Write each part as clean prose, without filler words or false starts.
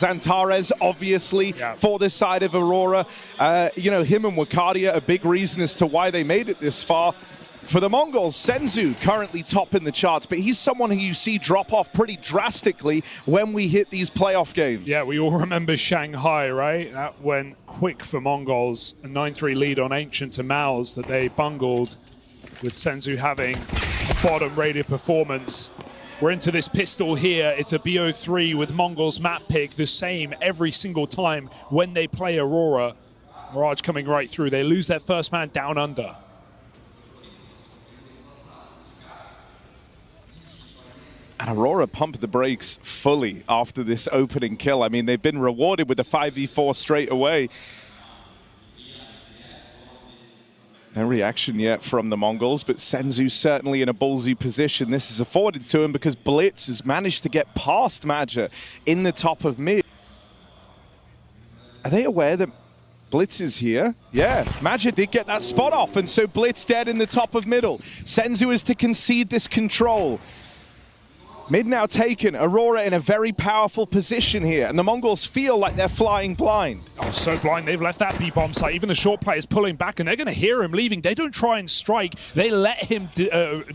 Antares, obviously, for this side of Aurora. You know, him and Wakadia, a big reason as to why they made it this far. For the Mongols, Senzu currently top in the charts, but he's someone who you see drop off pretty drastically when we hit these playoff games. Yeah, we all remember Shanghai, right? That went quick for Mongols. A 9-3 lead on Ancient to Mao's that they bungled, with Senzu having a bottom-rated performance. We're into this pistol here. It's a BO3 with Mongol's map pick, the same every single time when they play Aurora. Mirage coming right through. They lose their first man down under. And Aurora pumped the brakes fully after this opening kill. I mean, they've been rewarded with a 5v4 straight away. No reaction yet from the Mongols, but Senzu's certainly in a ballsy position. This is afforded to him because Blitz has managed to get past Madja in the top of mid. Are they aware that Blitz is here? Yeah, Madja did get that spot off, and so Blitz dead in the top of middle. Senzu is to concede this control. Mid now taken, Aurora in a very powerful position here, and the Mongols feel like they're flying blind. Oh, so blind, they've left that B-bomb site. Even the short players pulling back, and they're gonna hear him leaving. They don't try and strike, they let him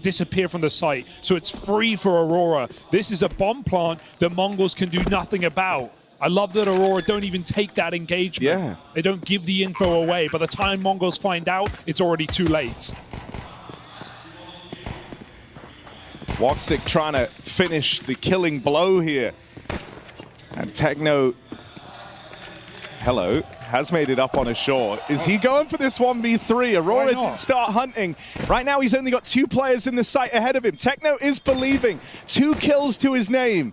disappear from the site, so it's free for Aurora. This is a bomb plant the Mongols can do nothing about. I love that Aurora don't even take that engagement. Yeah. They don't give the info away. By the time Mongols find out, it's already too late. Woxic trying to finish the killing blow here. And Techno, hello, has made it up on a shore. Is he going for this 1v3? Aurora did start hunting. Right now he's only got 2 players in the site ahead of him. Techno is believing. 2 kills to his name.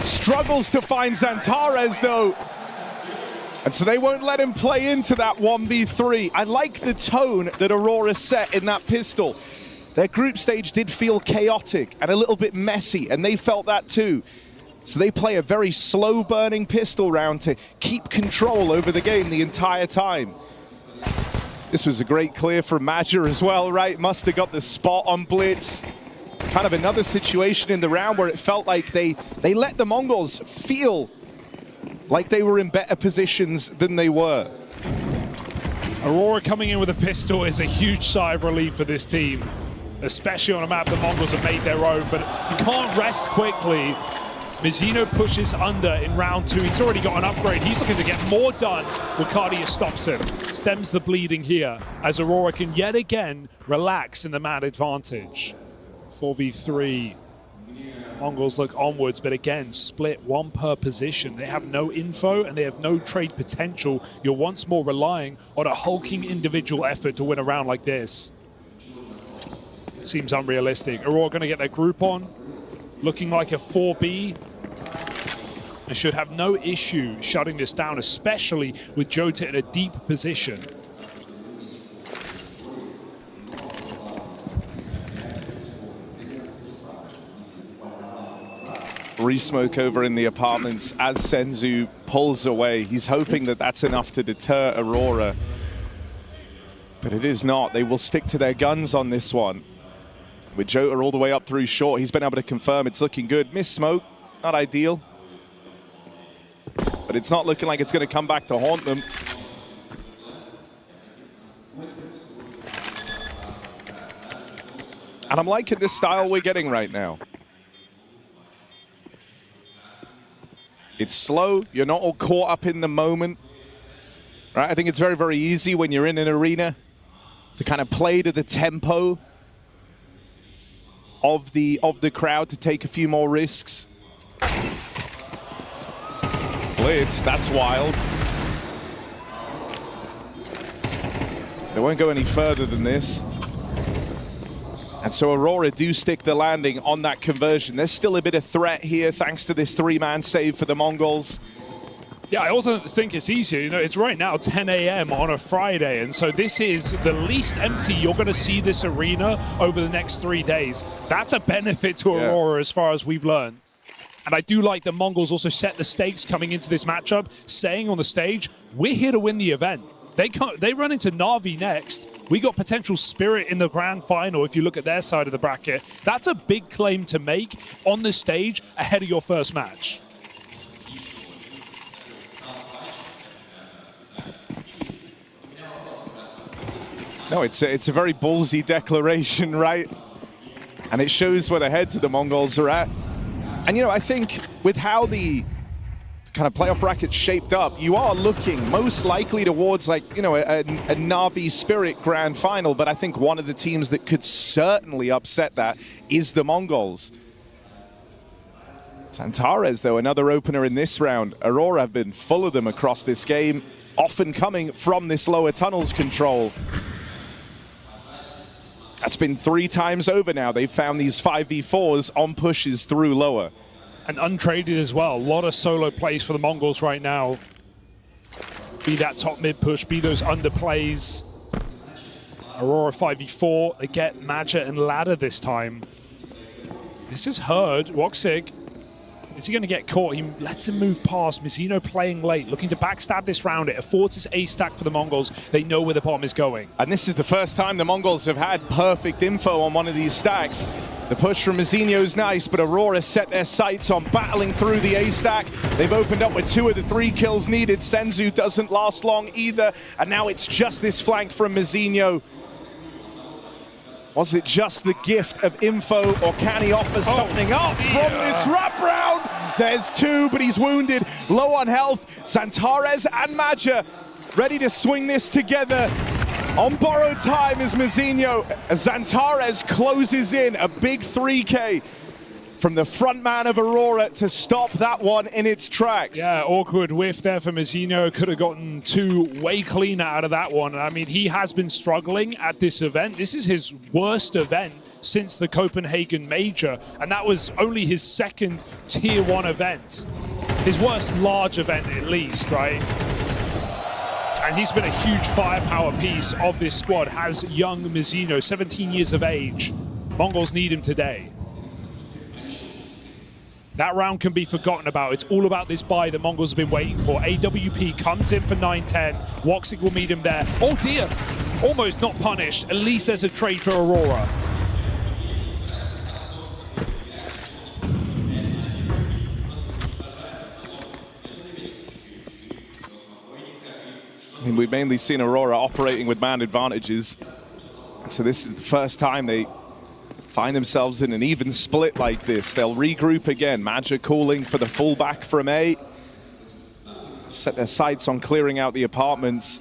Struggles to find Zantares though. And so they won't let him play into that 1v3. I like the tone that Aurora set in that pistol. Their group stage did feel chaotic and a little bit messy, and they felt that too. So they play a very slow-burning pistol round to keep control over the game the entire time. This was a great clear from Madja as well, right? Must have got the spot on Blitz. Kind of another situation in the round where it felt like they let the Mongols feel like they were in better positions than they were. Aurora coming in with a pistol is a huge sigh of relief for this team, especially on a map the Mongols have made their own, but you can't rest quickly. Mizzino pushes under in round 2. He's already got an upgrade. He's looking to get more done. Wakadia stops him, stems the bleeding here, as Aurora can yet again relax in the man advantage. 4v3. Mongols look onwards, but again, split 1 per position. They have no info and they have no trade potential. You're once more relying on a hulking individual effort to win a round like this. Seems unrealistic. Aurora going to get their group on, looking like a 4B. They should have no issue shutting this down, especially with Jota in a deep position. Re-smoke over in the apartments as Senzu pulls away. He's hoping that that's enough to deter Aurora. But it is not. They will stick to their guns on this one. With Jota all the way up through short, he's been able to confirm it's looking good. Miss smoke, not ideal. But it's not looking like it's going to come back to haunt them. And I'm liking this style we're getting right now. It's slow, you're not all caught up in the moment. Right? I think it's very, very easy when you're in an arena to kind of play to the tempo of the crowd, to take a few more risks. Blitz, that's wild. They won't go any further than this. And so Aurora do stick the landing on that conversion. There's still a bit of threat here thanks to this 3-man save for the Mongols. Yeah, I also think it's easier. You know, it's right now 10 a.m. on a Friday, and so this is the least empty you're going to see this arena over the next 3 days. That's a benefit to Aurora as far as we've learned. And I do like the Mongols also set the stakes coming into this matchup, saying on the stage, we're here to win the event. They run into Na'Vi next. We got potential Spirit in the grand final if you look at their side of the bracket. That's a big claim to make on the stage ahead of your first match. No, it's a very ballsy declaration, right? And it shows where the heads of the Mongols are at. And, you know, I think with how the kind of playoff bracket shaped up, you are looking most likely towards, like, you know, a Na'Vi Spirit grand final. But I think one of the teams that could certainly upset that is the Mongols. Xantares, though, another opener in this round. Aurora have been full of them across this game, often coming from this lower tunnels control. That's been 3 times over now. They've found these 5v4s on pushes through lower. And untraded as well. A lot of solo plays for the Mongols right now. Be that top mid push, be those underplays. Aurora 5v4. They get Madja and Ladder this time. This is Herd. Woxic. Is he going to get caught? He lets him move past. Mizzino playing late, looking to backstab this round. It affords this ace stack for the Mongols. They know where the bomb is going. And this is the first time the Mongols have had perfect info on one of these stacks. The push from Mizzino's nice, but Aurora set their sights on battling through the ace stack. They've opened up with 2 of the 3 kills needed. Senzu doesn't last long either. And now it's just this flank from Mizzino. Was it just the gift of info, or can he offer something up from this wraparound? There's 2, but he's wounded, low on health. Xantares and Madja ready to swing this together. On borrowed time is Mizzino. Xantares closes in a big 3K from the front man of Aurora to stop that one in its tracks. Yeah, awkward whiff there for Mizzino. Could have gotten 2 way cleaner out of that one. I mean, he has been struggling at this event. This is his worst event since the Copenhagen Major, and that was only his 2nd Tier 1 event. His worst large event, at least, right? And he's been a huge firepower piece of this squad. Has young Mizzino, 17 years of age. Mongols need him today. That round can be forgotten about. It's all about this buy the Mongols have been waiting for. AWP comes in for 9-10. Woxic will meet him there. Oh dear, almost not punished. At least there's a trade for Aurora. I mean, we've mainly seen Aurora operating with man advantages. So this is the first time they find themselves in an even split like this. They'll regroup again. Madja calling for the fullback from A. Set their sights on clearing out the apartments.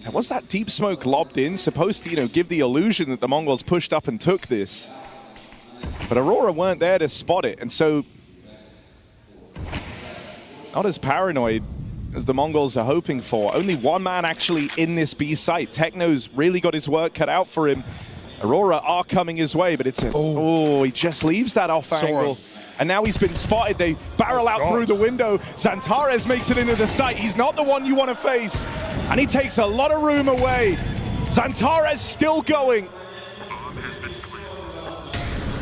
Now, was that deep smoke lobbed in? Supposed to, you know, give the illusion that the Mongols pushed up and took this. But Aurora weren't there to spot it, and so not as paranoid as the Mongols are hoping for. Only 1 man actually in this B site. Techno's really got his work cut out for him. Aurora are coming his way, but it's a... Oh, he just leaves that off angle. And now he's been spotted. They barrel out through the window. Xantares makes it into the site. He's not the one you want to face. And he takes a lot of room away. Xantares still going.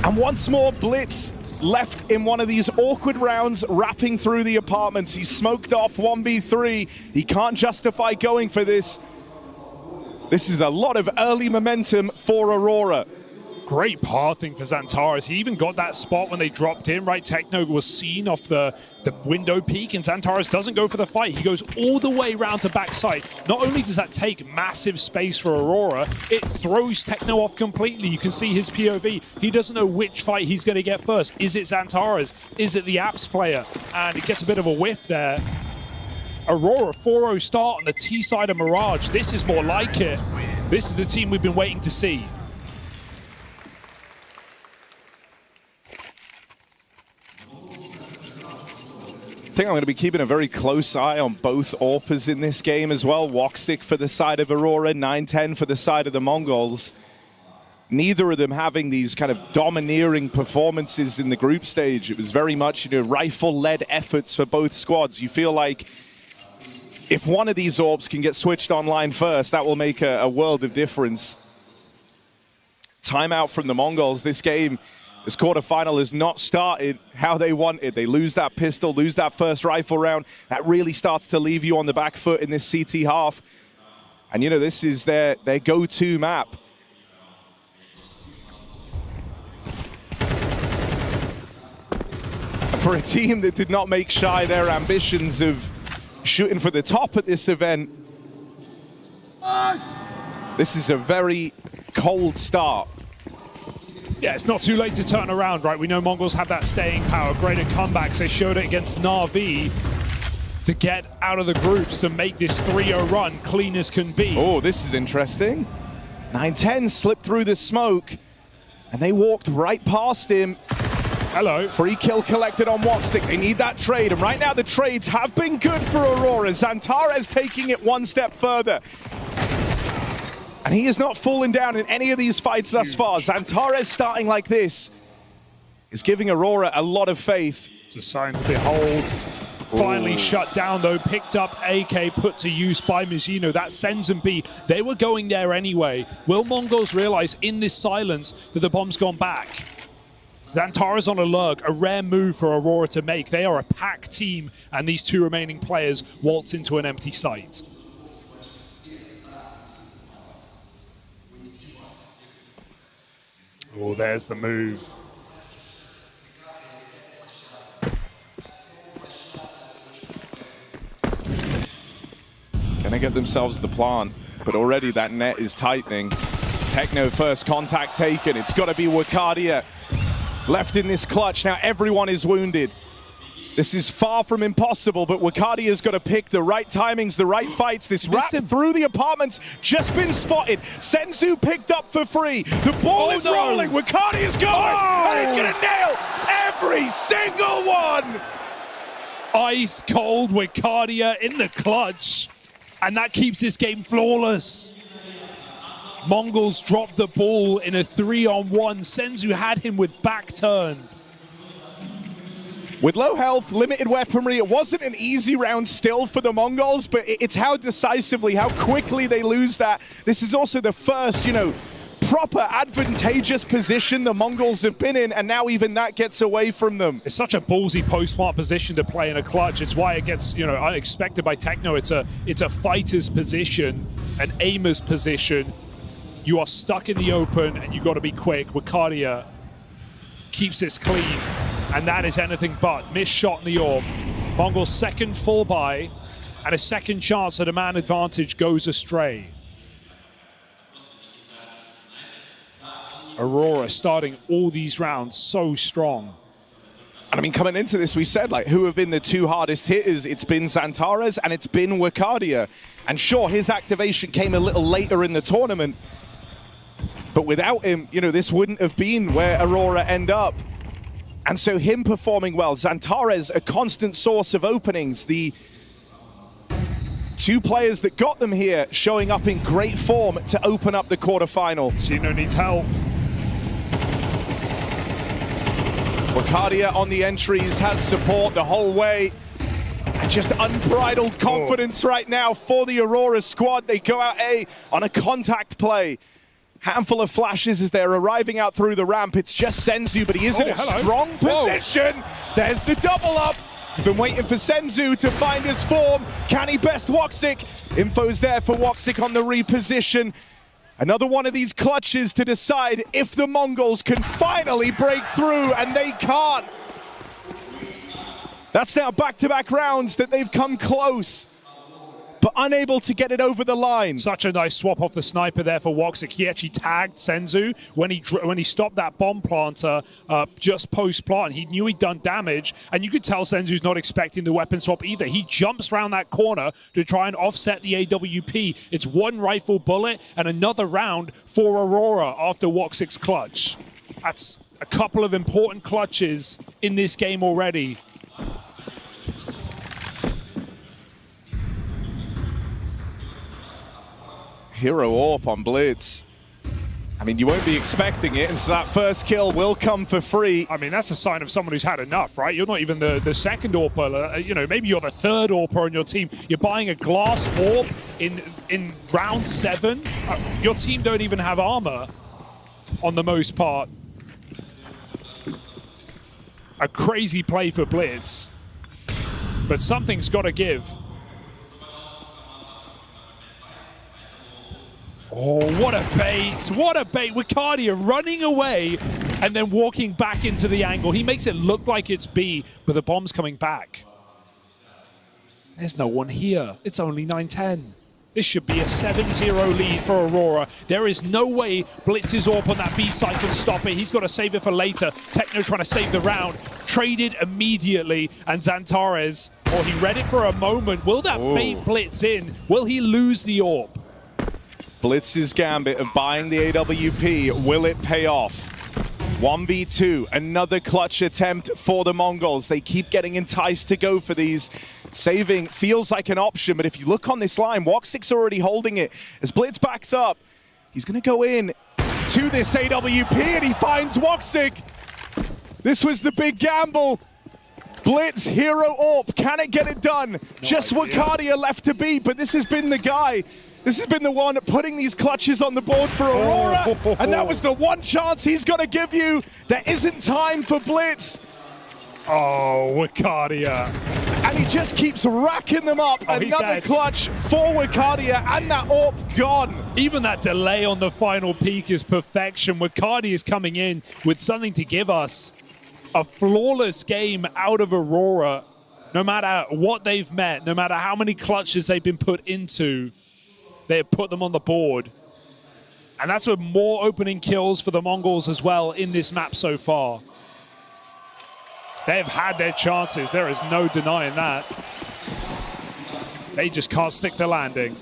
And once more, Blitz left in one of these awkward rounds, wrapping through the apartments. He's smoked off 1v3. He can't justify going for this. This is a lot of early momentum for Aurora. Great pathing for Xantares. He even got that spot when they dropped in, right? Techno was seen off the window peak, and Xantares doesn't go for the fight. He goes all the way around to backside. Not only does that take massive space for Aurora, it throws Techno off completely. You can see his POV. He doesn't know which fight he's going to get first. Is it Xantares? Is it the Apps player? And it gets a bit of a whiff there. Aurora 4-0 start on the T side of Mirage. This is more like it. This is the team we've been waiting to see. I think I'm going to be keeping a very close eye on both AWPers in this game as well. Woxic for the side of Aurora, 9-10 for the side of the Mongols. Neither of them having these kind of domineering performances in the group stage. It was very much, you know, rifle-led efforts for both squads. You feel like if one of these AWPs can get switched online first, that will make a world of difference. Timeout from the Mongols. This game, this quarterfinal has not started how they wanted. They lose that pistol, lose that first rifle round. That really starts to leave you on the back foot in this CT half. And, you know, this is their go-to map. And for a team that did not make shy their ambitions of shooting for the top at this event, This is a very cold start. Yeah, it's not too late to turn around, right? We know Mongols have that staying power, great at comebacks. They showed it against Na'Vi to get out of the groups to make this 3-0 run clean as can be. Oh, this is interesting. 9-10 slipped through the smoke, and they walked right past him. Hello. Free kill collected on Woxic. They need that trade, and right now the trades have been good for Aurora. Xantares taking it one step further. And he is not falling down in any of these fights thus far. Xantares starting like this is giving Aurora a lot of faith. It's a sign to behold. Finally shut down though, picked up AK, put to use by Mizzino. That sends them B. They were going there anyway. Will Mongols realize in this silence that the bomb's gone back? Xantares on a lurk, a rare move for Aurora to make. They are a pack team, and these two remaining players waltz into an empty site. Oh, there's the move. Gonna get themselves the plant, but already that net is tightening. Techno first contact taken. It's got to be Wakadia left in this clutch. Now everyone is wounded. This is far from impossible, but Wakadia's got to pick the right timings, the right fights. This wrap through the apartments just been spotted. Senzu picked up for free. The ball is rolling. Wakadia's going, and he's going to nail every single one. Ice cold Wakadia in the clutch, and that keeps this game flawless. Mongols dropped the ball in a 3-on-1. Senzu had him with back turned. With low health, limited weaponry, it wasn't an easy round still for the Mongols, but it's how decisively, how quickly they lose that. This is also the first, proper advantageous position the Mongols have been in, and now even that gets away from them. It's such a ballsy post-plant position to play in a clutch. It's why it gets, unexpected by Techno. It's a fighter's position, an aimer's position. You are stuck in the open, and you got to be quick. Wakadia keeps this clean. And that is anything but. Missed shot in the orb. Mongols' second fall by, and a second chance at a man advantage goes astray. Aurora starting all these rounds so strong. And I mean, coming into this, we said, who have been the two hardest hitters? It's been Xantares and it's been Wakadia. And sure, his activation came a little later in the tournament, but without him, this wouldn't have been where Aurora end up. And so him performing well, Xantares a constant source of openings. The two players that got them here showing up in great form to open up the quarterfinal. Mizzino needs help. Wakadia on the entries, has support the whole way. And just unbridled confidence right now for the Aurora squad. They go out A on a contact play. Handful of flashes as they're arriving out through the ramp. It's just Senzu, but he is in a strong position. There's the double up. He's been waiting for Senzu to find his form. Can he best Woxic? Info's there for Woxic on the reposition. Another one of these clutches to decide if the Mongols can finally break through, and they can't. That's now back-to-back rounds that they've come close, but unable to get it over the line. Such a nice swap off the sniper there for Woxic. He actually tagged Senzu when he stopped that bomb planter just post-plant. He knew he'd done damage, and you could tell Senzu's not expecting the weapon swap either. He jumps around that corner to try and offset the AWP. It's one rifle bullet and another round for Aurora after Woxic's clutch. That's a couple of important clutches in this game already. Hero AWP on Blitz. I mean, you won't be expecting it, and so that first kill will come for free. I mean, that's a sign of someone who's had enough, right? You're not even the second AWPer. Maybe you're the third AWPer on your team. You're buying a glass AWP in round 7. Your team don't even have armor on the most part. A crazy play for Blitz, but something's got to give. Oh, what a bait. What a bait. Wakadia running away and then walking back into the angle. He makes it look like it's B, but the bomb's coming back. There's no one here. It's only 9-10. This should be a 7-0 lead for Aurora. There is no way Blitz's AWP on that B side can stop it. He's got to save it for later. Techno trying to save the round. Traded immediately, and Xantares, or he read it for a moment. Will that bait Blitz in? Will he lose the AWP? Blitz's gambit of buying the AWP, will it pay off? 1v2, another clutch attempt for the Mongols. They keep getting enticed to go for these. Saving feels like an option, but if you look on this line, Woxic's already holding it. As Blitz backs up, he's going to go in to this AWP, and he finds Woxic. This was the big gamble. Blitz, hero AWP, can it get it done? Just what Cardia left to be, but this has been the guy. This has been the one putting these clutches on the board for Aurora, and that was the one chance he's going to give you. There isn't time for Blitz. Oh, Wakadia. And he just keeps racking them up. Another clutch for Wakadia, and that AWP gone. Even that delay on the final peak is perfection. Wakadia is coming in with something to give us. A flawless game out of Aurora. No matter what they've met, no matter how many clutches they've been put into, they have put them on the board. And that's with more opening kills for the Mongols as well in this map so far. They've had their chances. There is no denying that. They just can't stick the landing.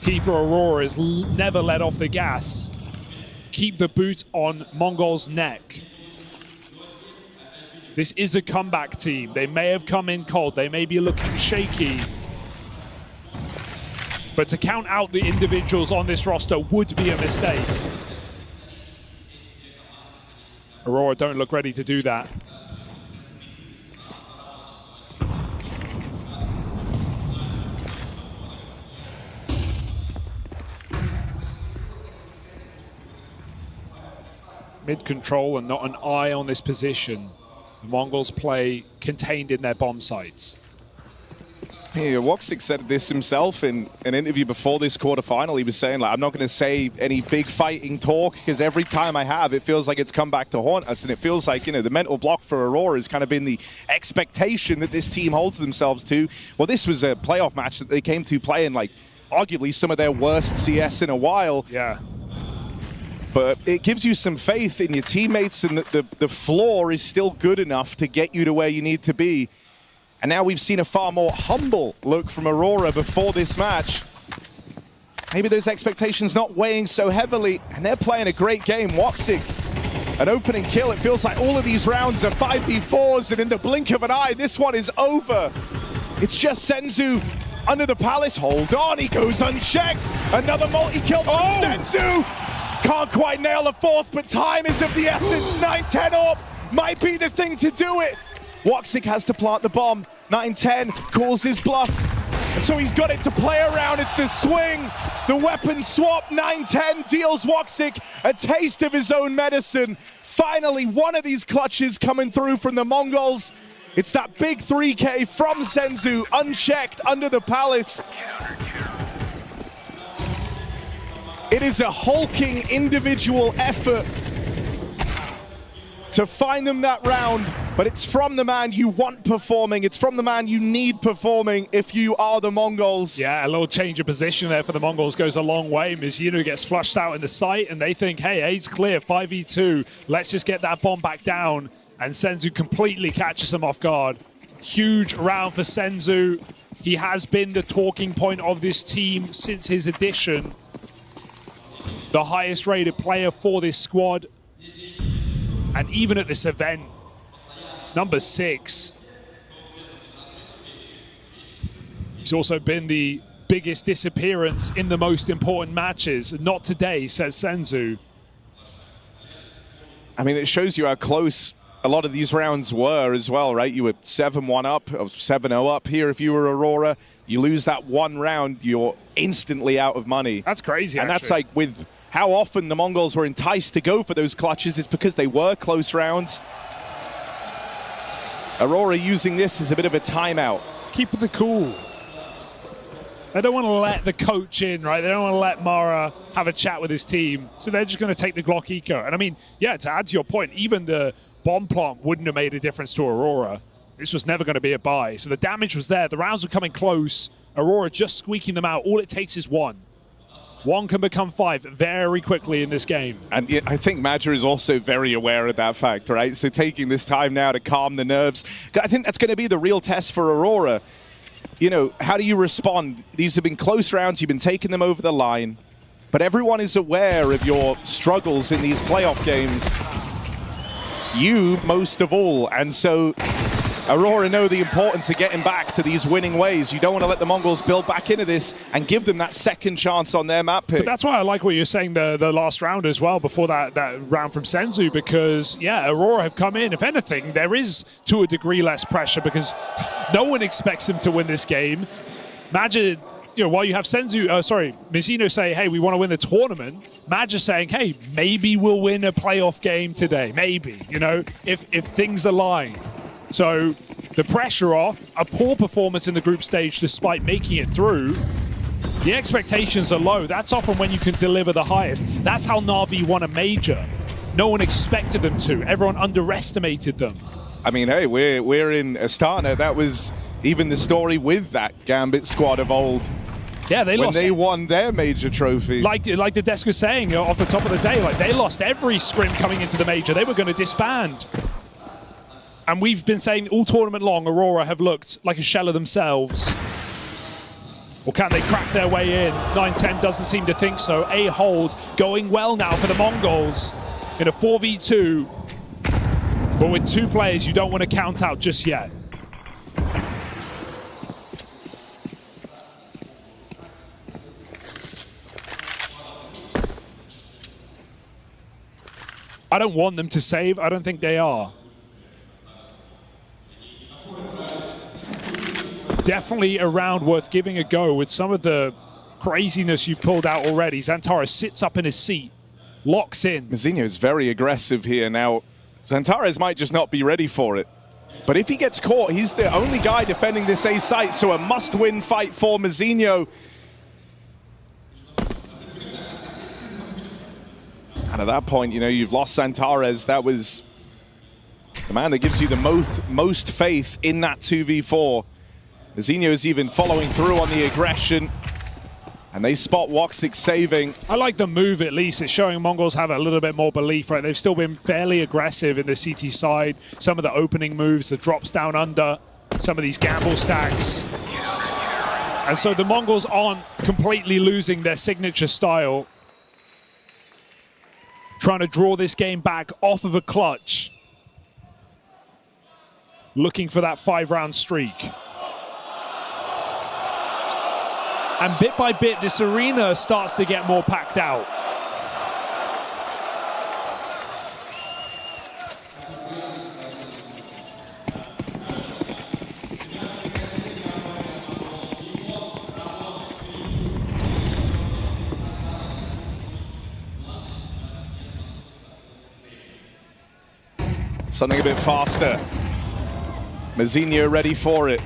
Key for Aurora is never let off the gas. Keep the boot on MongolZ's neck. This is a comeback team. They may have come in cold. They may be looking shaky. But to count out the individuals on this roster would be a mistake. Aurora don't look ready to do that. Mid control and not an eye on this position. The Mongols play contained in their bomb sites. Yeah, Woxic said this himself in an interview before this quarterfinal. He was saying, like, I'm not going to say any big fighting talk because every time I have, it feels like it's come back to haunt us. And it feels like, you know, the mental block for Aurora has kind of been the expectation that this team holds themselves to. Well, this was a playoff match that they came to playing, like, arguably some of their worst CS in a while. Yeah. But it gives you some faith in your teammates, and that the floor is still good enough to get you to where you need to be. And now we've seen a far more humble look from Aurora before this match. Maybe those expectations not weighing so heavily, and they're playing a great game. Woxic, an opening kill. It feels like all of these rounds are 5v4s, and in the blink of an eye, this one is over. It's just Senzu under the palace. Hold on, he goes unchecked. Another multi-kill from Senzu. Can't quite nail the fourth, but time is of the essence. 9-10 AWP might be the thing to do it. Woxic has to plant the bomb. 9-10 calls his bluff. And so he's got it to play around. It's the swing, the weapon swap. 9-10 deals Woxic a taste of his own medicine. Finally, one of these clutches coming through from the Mongols. It's that big 3K from Senzu, unchecked under the palace. It is a hulking individual effort to find them that round, but it's from the man you want performing. It's from the man you need performing if you are the Mongols. Yeah, a little change of position there for the Mongols goes a long way. Mizuno gets flushed out in the site, and they think, hey, A's clear, 5v2. Let's just get that bomb back down. And Senzu completely catches them off guard. Huge round for Senzu. He has been the talking point of this team since his addition. The highest rated player for this squad. And even at this event, number 6. He's also been the biggest disappearance in the most important matches. Not today, says Senzu. I mean, it shows you how close a lot of these rounds were as well, right? You were 7-1 up, or 7-0 up here if you were Aurora. You lose that one round, you're instantly out of money. That's crazy, and actually. That's like with how often the Mongols were enticed to go for those clutches. It's because they were close rounds. Aurora using this as a bit of a timeout. Keeping the cool. They don't want to let the coach in, right? They don't want to let Mara have a chat with his team. So they're just going to take the Glock Eco. And I mean, yeah, to add to your point, even the bomb plant wouldn't have made a difference to Aurora. This was never going to be a buy. So the damage was there. The rounds were coming close. Aurora just squeaking them out. All it takes is one. One can become 5 very quickly in this game. And I think Madger is also very aware of that fact, right? So taking this time now to calm the nerves. I think that's going to be the real test for Aurora. You know, how do you respond? These have been close rounds. You've been taking them over the line. But everyone is aware of your struggles in these playoff games. You most of all. And so Aurora know the importance of getting back to these winning ways. You don't want to let the Mongols build back into this and give them that second chance on their map pick. But that's why I like what you're saying the last round as well, before that round from Senzu, because, yeah, Aurora have come in. If anything, there is, to a degree, less pressure because no one expects him to win this game. Imagine, you know, while you have Mizzino say, hey, we want to win the tournament, Madge saying, hey, maybe we'll win a playoff game today. Maybe, you know, if things align. So the pressure off, a poor performance in the group stage despite making it through. The expectations are low. That's often when you can deliver the highest. That's how Na'Vi won a major. No one expected them to. Everyone underestimated them. I mean, hey, we're in Astana. That was even the story with that Gambit squad of old. Yeah, they lost. When they won their major trophy. Like the desk was saying off the top of the day, like they lost every scrim coming into the major. They were going to disband. And we've been saying all tournament long, Aurora have looked like a shell of themselves. Or can they crack their way in? 9-10 doesn't seem to think so. A hold going well now for the Mongols in a 4v2. But with 2 players, you don't want to count out just yet. I don't want them to save. I don't think they are. Definitely a round worth giving a go with some of the craziness you've pulled out already. Xantares sits up in his seat, locks in. Mizzino is very aggressive here. Now, Xantares might just not be ready for it. But if he gets caught, he's the only guy defending this A site, so a must-win fight for Mizzino. And at that point, you know, you've lost Xantares. That was the man that gives you the most faith in that 2v4. Mizzino is even following through on the aggression. And they spot Woxic saving. I like the move at least. It's showing Mongols have a little bit more belief, right? They've still been fairly aggressive in the CT side. Some of the opening moves, the drops down under, some of these gamble stacks. And so the Mongols aren't completely losing their signature style. Trying to draw this game back off of a clutch. Looking for that 5-round streak. And bit by bit, this arena starts to get more packed out. Something a bit faster. Mizzino ready for it.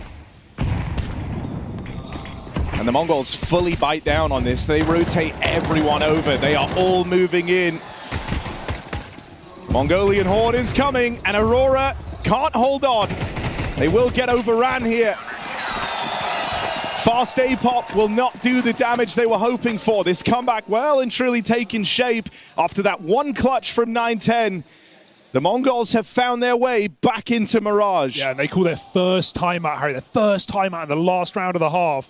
And the Mongols fully bite down on this. They rotate everyone over. They are all moving in. Mongolian Horde is coming, and Aurora can't hold on. They will get overran here. Fast A-pop will not do the damage they were hoping for. This comeback well and truly taking shape after that one clutch from 9-10. The Mongols have found their way back into Mirage. Yeah, and they call their first timeout, Harry. Their first timeout in the last round of the half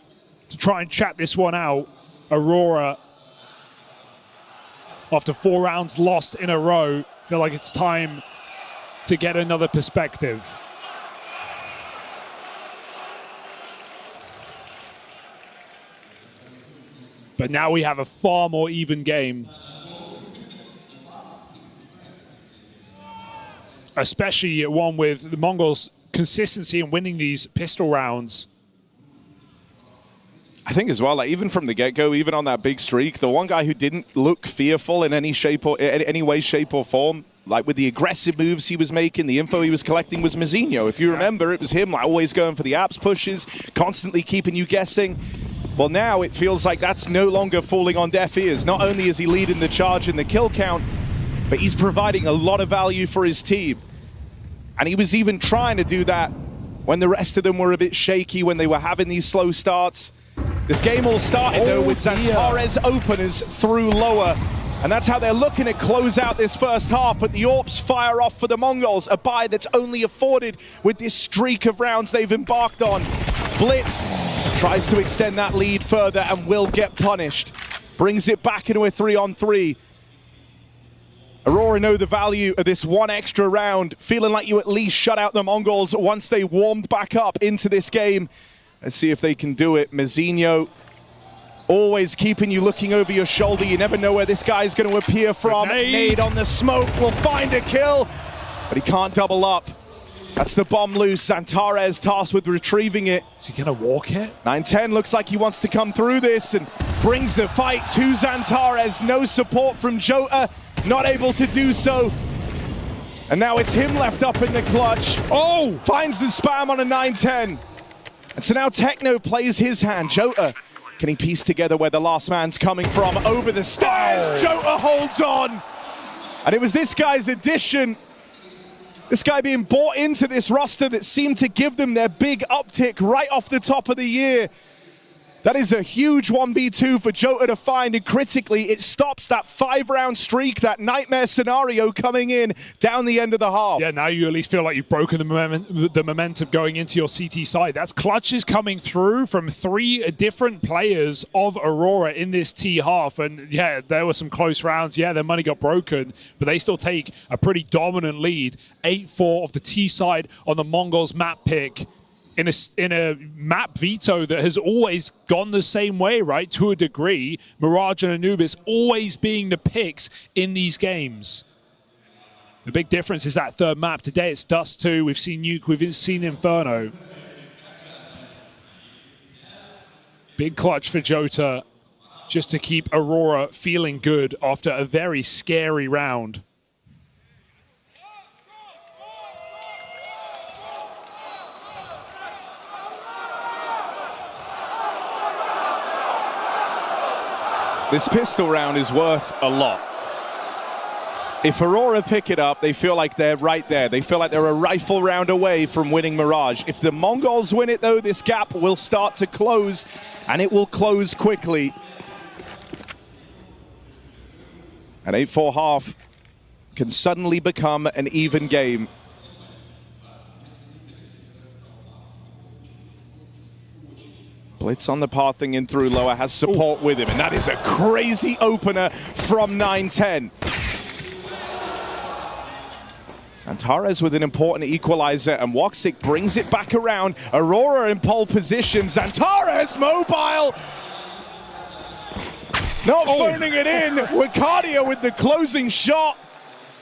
to try and chat this one out. Aurora, after 4 rounds lost in a row, feel like it's time to get another perspective. But now we have a far more even game. Especially one with the Mongols' consistency in winning these pistol rounds. I think as well, like even from the get-go, even on that big streak, the one guy who didn't look fearful in any shape or any way, shape or form, like with the aggressive moves he was making, the info he was collecting was Mizzino. If you remember, it was him like always going for the apps pushes, constantly keeping you guessing. Well, now it feels like that's no longer falling on deaf ears. Not only is he leading the charge in the kill count, but he's providing a lot of value for his team. And he was even trying to do that when the rest of them were a bit shaky, when they were having these slow starts. This game all started, though, with Xantares openers through lower. And that's how they're looking to close out this first half. But the AWPs fire off for the Mongols, a buy that's only afforded with this streak of rounds they've embarked on. Blitz tries to extend that lead further and will get punished. Brings it back into a 3-on-3. Aurora know the value of this one extra round, feeling like you at least shut out the Mongols once they warmed back up into this game. Let's see if they can do it. Mazinho always keeping you looking over your shoulder. You never know where this guy's going to appear from. Nade on the smoke will find a kill, but he can't double up. That's the bomb loose. Xantares tasked with retrieving it. Is he going to walk it? 910 looks like he wants to come through this and brings the fight to Xantares. No support from Jota, not able to do so. And now it's him left up in the clutch. Oh! Finds the spam on a 910. And so now Techno plays his hand. Jota, can he piece together where the last man's coming from? Over the stairs, Jota holds on. And it was this guy's addition, this guy being bought into this roster that seemed to give them their big uptick right off the top of the year. That is a huge 1v2 for Jota to find, and critically, it stops that 5-round streak, that nightmare scenario coming in down the end of the half. Yeah, now you at least feel like you've broken the momentum going into your CT side. That's clutches coming through from 3 different players of Aurora in this T half, and yeah, there were some close rounds. Yeah, their money got broken, but they still take a pretty dominant lead. 8-4 of the T side on the Mongols map pick. In a map veto that has always gone the same way, right, to a degree. Mirage and Anubis always being the picks in these games. The big difference is that third map. Today it's Dust 2, we've seen Nuke, we've seen Inferno. Big clutch for Jota, just to keep Aurora feeling good after a very scary round. This pistol round is worth a lot. If Aurora pick it up, they feel like they're right there. They feel like they're a rifle round away from winning Mirage. If the Mongols win it, though, this gap will start to close, and it will close quickly. An 8-4 half can suddenly become an even game. Blitz on the pathing in through lower, has support with him, and that is a crazy opener from 910. Xantares with an important equalizer, and Woxic brings it back around. Aurora in pole position. Xantares mobile. Not phoning it in. Wicardia with the closing shot.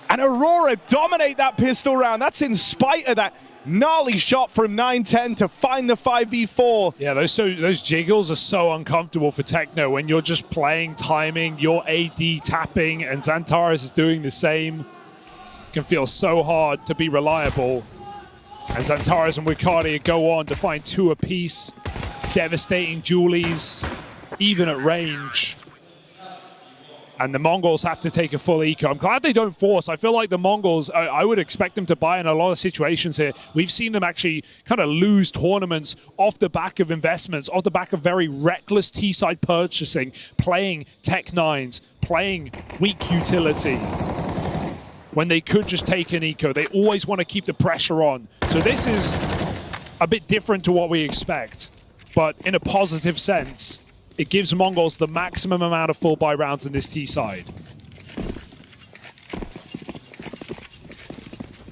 And Aurora dominate that pistol round. That's in spite of that gnarly shot from 910 to find the 5v4. Yeah, those jiggles are so uncomfortable for Techno when you're just playing, timing, your AD tapping, and Xantares is doing the same. It can feel so hard to be reliable. And Xantares and Wicardia go on to find 2 apiece. Devastating dualies, even at range. And the Mongols have to take a full eco. I'm glad they don't force. I feel like the Mongols, I would expect them to buy in a lot of situations here. We've seen them actually kind of lose tournaments off the back of investments, off the back of very reckless T-side purchasing, playing Tech 9s, playing weak utility. When they could just take an eco, they always want to keep the pressure on. So this is a bit different to what we expect, but in a positive sense. It gives Mongols the maximum amount of full buy rounds in this T side.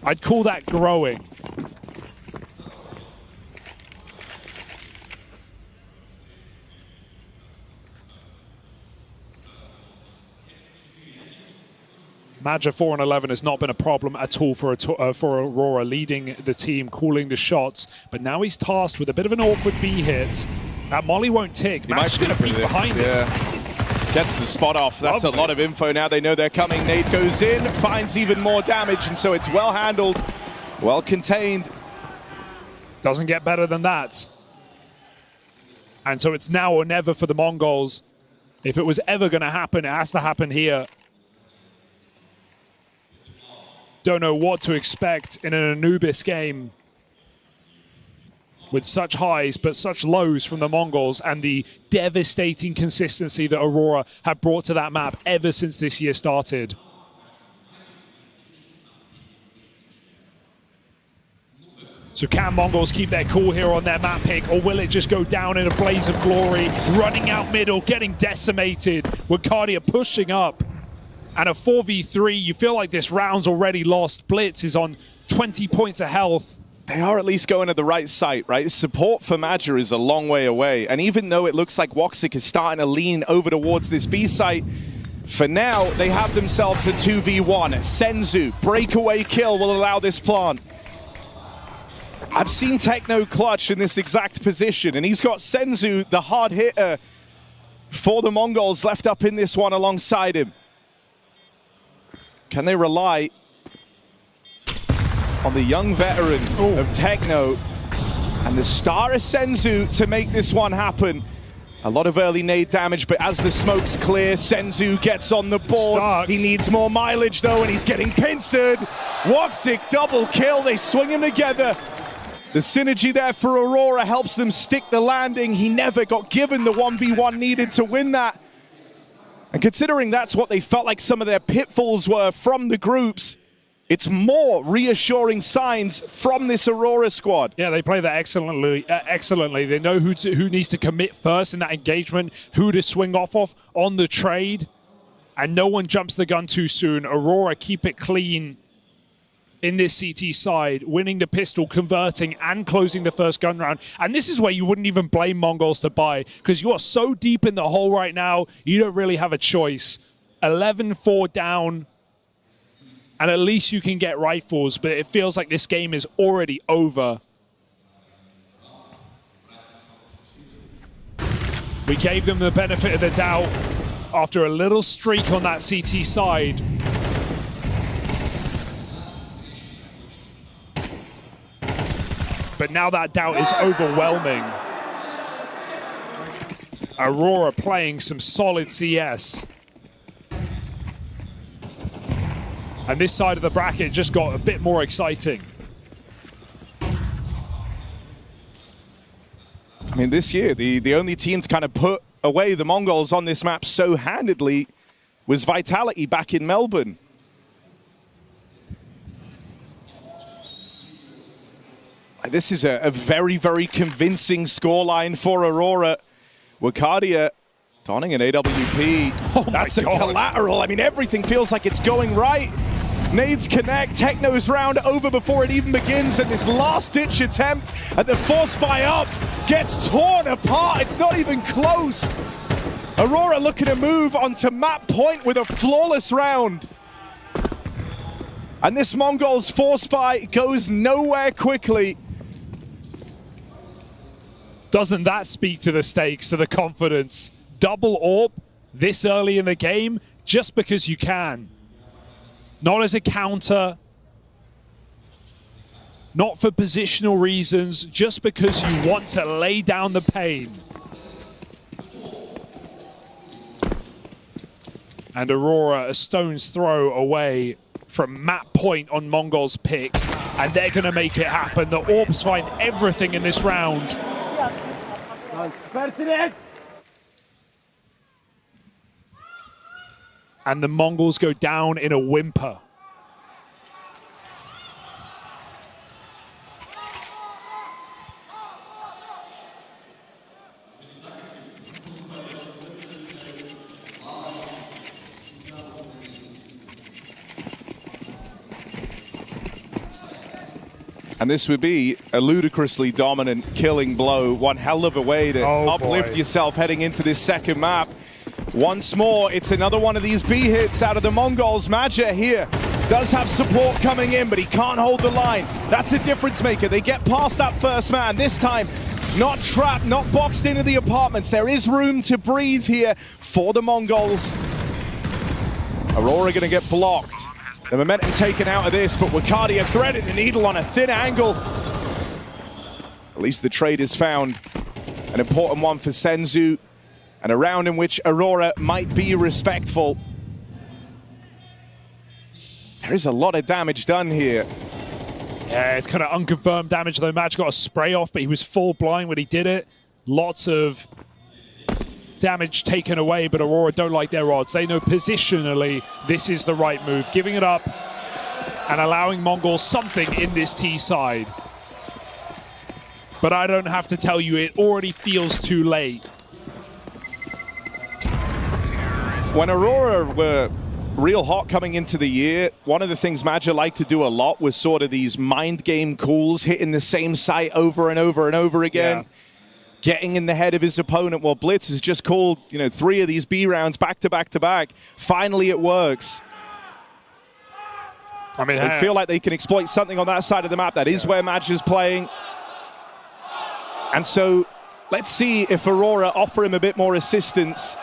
I'd call that growing. Madja 4-11 has not been a problem at all for Aurora, leading the team, calling the shots. But now he's tasked with a bit of an awkward B hit. That molly won't tick. Match's going to peek behind him. Gets the spot off. That's a lot of info now. They know they're coming. Nade goes in, finds even more damage, and so it's well handled, well contained. Doesn't get better than that. And so it's now or never for the Mongols. If it was ever going to happen, it has to happen here. don't know what to expect in an Anubis game with such highs but such lows from the Mongols and the devastating consistency that Aurora have brought to that map ever since this year started. So can Mongols keep their cool here on their map pick, or will it just go down in a blaze of glory, running out middle, getting decimated, Wakadia pushing up, and a 4v3, you feel like this round's already lost. Blitz is on 20 points of health. They are at least going to the right site, right? Support for Maja is a long way away. And even though it looks like Woxic is starting to lean over towards this B site, for now, they have themselves a 2v1. Senzu, breakaway kill will allow this plant. I've seen Techno clutch in this exact position, and he's got Senzu, the hard hitter, for the Mongols left up in this one alongside him. Can they rely on the young veteran of Techno and the star of Senzu to make this one happen? A lot of early nade damage, but as the smoke's clear, Senzu gets on the board. Stuck. He needs more mileage though, and he's getting pincered. Woxic double kill, they swing him together. The synergy there for Aurora helps them stick the landing. He never got given the 1v1 needed to win that. And considering that's what they felt like some of their pitfalls were from the groups, it's more reassuring signs from this Aurora squad. Yeah, they play that excellently. They know who needs to commit first in that engagement, who to swing off of on the trade, and no one jumps the gun too soon. Aurora keep it clean in this CT side, winning the pistol, converting, and closing the first gun round. And this is where you wouldn't even blame Mongols to buy, because you are so deep in the hole right now, you don't really have a choice. 11-4 down, and at least you can get rifles, but it feels like this game is already over. We gave them the benefit of the doubt after a little streak on that CT side. But now that doubt is overwhelming. Aurora playing some solid CS. And this side of the bracket just got a bit more exciting. I mean, this year, the only team to kind of put away the Mongols on this map so handedly was Vitality back in Melbourne. This is a very, very convincing scoreline for Aurora. Wakadia donning an AWP. Oh That's a collateral. I mean, everything feels like it's going right. Nades connect, Techno's round over before it even begins, and this last-ditch attempt at the force buy up gets torn apart. It's not even close. Aurora looking to move onto map point with a flawless round. And this Mongols force buy goes nowhere quickly. Doesn't that speak to the stakes, to the confidence? Double AWP this early in the game just because you can. Not as a counter, not for positional reasons, just because you want to lay down the pain. And Aurora a stone's throw away from map point on Mongol's pick, and they're going to make it happen. The AWPs find everything in this round. And the Mongols go down in a whimper. And this would be a ludicrously dominant killing blow. One hell of a way to uplift yourself heading into this second map. Once more, it's another one of these B hits out of the Mongols. Maja here does have support coming in, but he can't hold the line. That's a difference maker. They get past that first man. This time, not trapped, not boxed into the apartments. There is room to breathe here for the Mongols. Aurora gonna get blocked. The momentum taken out of this, but Wakadia threading the needle on a thin angle. At least the trade is found. An important one for Senzu, and a round in which Aurora might be respectful. There is a lot of damage done here. Yeah, it's kind of unconfirmed damage, though. Match got a spray off, but he was full blind when he did it. Lots of damage taken away, but Aurora don't like their odds. They know positionally this is the right move. Giving it up and allowing Mongol something in this T side. But I don't have to tell you, it already feels too late. When Aurora were real hot coming into the year, one of the things Magic liked to do a lot was sort of these mind game calls, hitting the same site over and over and over again. Yeah. Getting in the head of his opponent. Well, Blitz has just called, 3 of these B rounds back to back to back. Finally, it works. I mean, they feel like they can exploit something on that side of the map. That is where Magic is playing. And so, let's see if Aurora offer him a bit more assistance.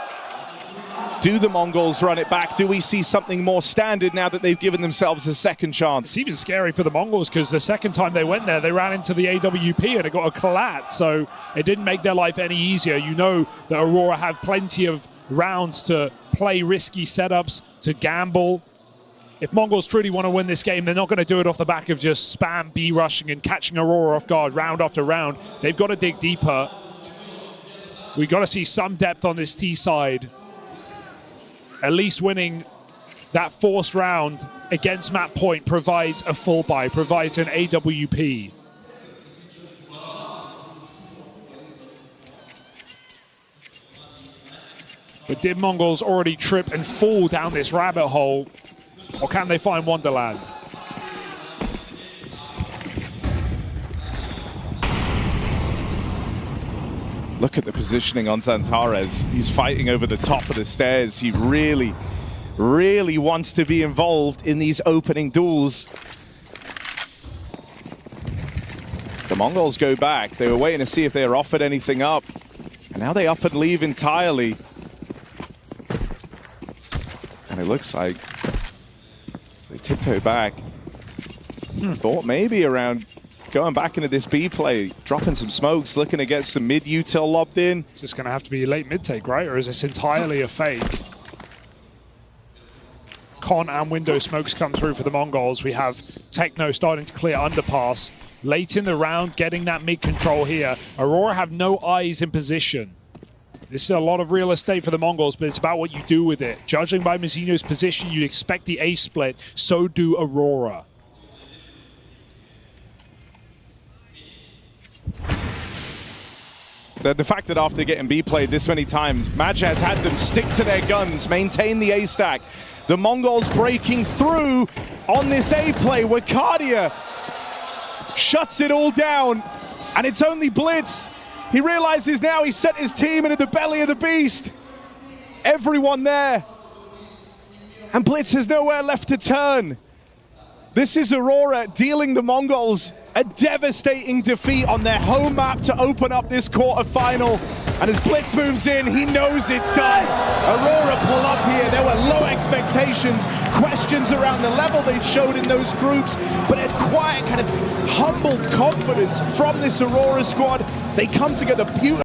Do the Mongols run it back? Do we see something more standard now that they've given themselves a second chance? It's even scary for the Mongols because the second time they went there, they ran into the AWP and it got a collat, so it didn't make their life any easier. You know that Aurora have plenty of rounds to play risky setups, to gamble. If Mongols truly want to win this game, they're not going to do it off the back of just spam B rushing and catching Aurora off guard round after round. They've got to dig deeper. We've got to see some depth on this T side. At least winning that forced round against Map Point provides a full buy, provides an AWP. But did Mongols already trip and fall down this rabbit hole, or can they find Wonderland? Look at the positioning on Zantares. He's fighting over the top of the stairs. He really, really wants to be involved in these opening duels. The Mongols go back. They were waiting to see if they were offered anything up. And now they up and leave entirely. And it looks like they tiptoe back. Thought maybe around going back into this B play, dropping some smokes, looking to get some mid-util lobbed in. It's just going to have to be a late mid-take, right? Or is this entirely a fake? Con and window smokes come through for the Mongols. We have Techno starting to clear underpass. Late in the round, getting that mid-control here. Aurora have no eyes in position. This is a lot of real estate for the Mongols, but it's about what you do with it. Judging by Mizzino's position, you'd expect the A split. So do Aurora. The fact that after getting B played this many times, Maj has had them stick to their guns, maintain the A stack. The Mongols breaking through on this A play where Cardia shuts it all down, and it's only Blitz. He realizes now he's set his team into the belly of the beast. Everyone there. And Blitz has nowhere left to turn. This is Aurora dealing the Mongols a devastating defeat on their home map to open up this quarterfinal. And as Blitz moves in, he knows it's done. Aurora pull up here. There were low expectations, questions around the level they'd showed in those groups, but a quiet kind of humbled confidence from this Aurora squad. They come together beautifully.